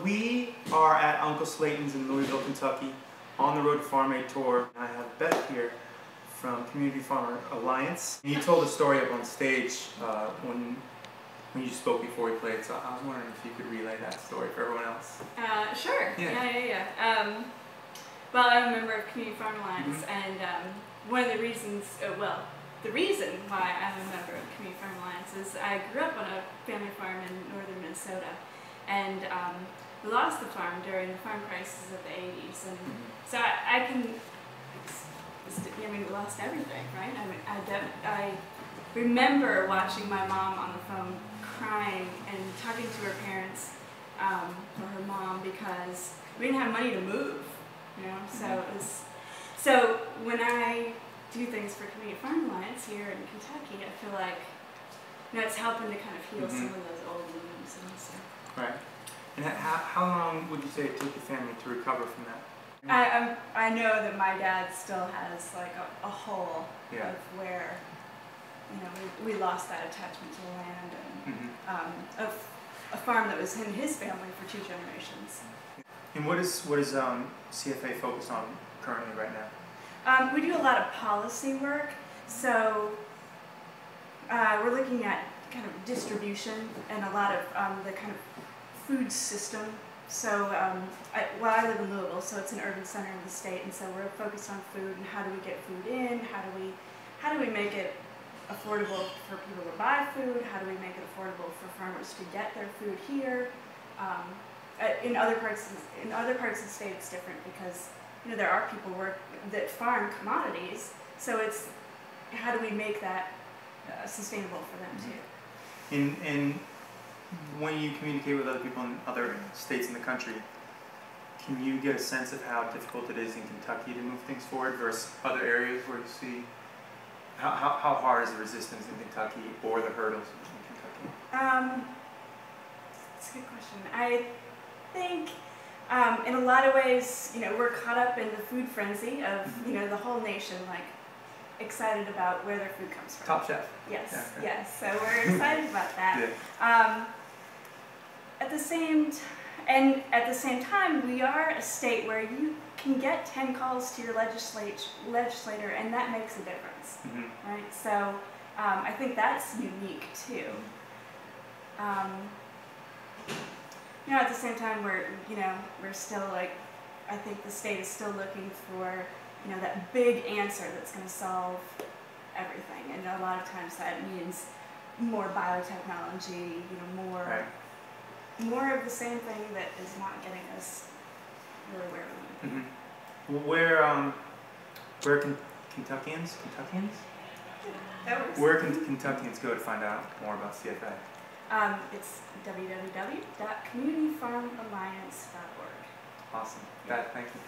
we are at Uncle Slayton's in Louisville, Kentucky, on the road to Farm Aid Tour. I have Beth here from Community Farmer Alliance. You told a story up on stage when you spoke before we played, so I was wondering if you could relay that story for everyone else. Sure. Yeah. Well, I'm a member of Community Farm Alliance, and one of the reasons, the reason why I'm a member of Community Farm Alliance is I grew up on a family farm in northern Minnesota, and we lost the farm during the farm crisis of the 80s, and so we lost everything, right? I remember watching my mom on the phone crying and talking to her parents, or her mom, because we didn't have money to move, you know. So when I do things for Community Farm Alliance here in Kentucky, I feel like, you know, it's helping to kind of heal some of those old wounds and stuff. Right. And how long would you say it took your family to recover from that? I know that my dad still has like a hole of where, you know, we lost that attachment to the land, and a farm that was in his family for 2 generations. And what is CFA focused on currently right now? We do a lot of policy work, so we're looking at kind of distribution and a lot of the kind of food system. So I live in Louisville, so it's an urban center of the state, and so we're focused on food and how do we get food in, how do we make it affordable for people to buy food, how do we make it affordable for farmers to get their food here. In other parts of the state it's different because, you know, there are people that farm commodities, so it's how do we make that sustainable for them too. And when you communicate with other people in other states in the country, can you get a sense of how difficult it is in Kentucky to move things forward versus other areas where you see how hard is the resistance in Kentucky or the hurdles in Kentucky? That's a good question. I think in a lot of ways, you know, we're caught up in the food frenzy of, you know, the whole nation, like, excited about where their food comes from. Top Chef. Yes, yeah. Yes. So we're excited about that. Yeah. At the same time, we are a state where you can get 10 calls to your legislator, and that makes a difference, right? So I think that's unique too. You know, at the same time, we're still like, I think the state is still looking for, you know, that big answer that's going to solve everything, and a lot of times that means more biotechnology, you know, more of the same thing that is not getting us really where we want to be. Where can Kentuckians? Where can Kentuckians go to find out more about CFA? It's www.communityfarmalliance.org. Awesome. Thank you.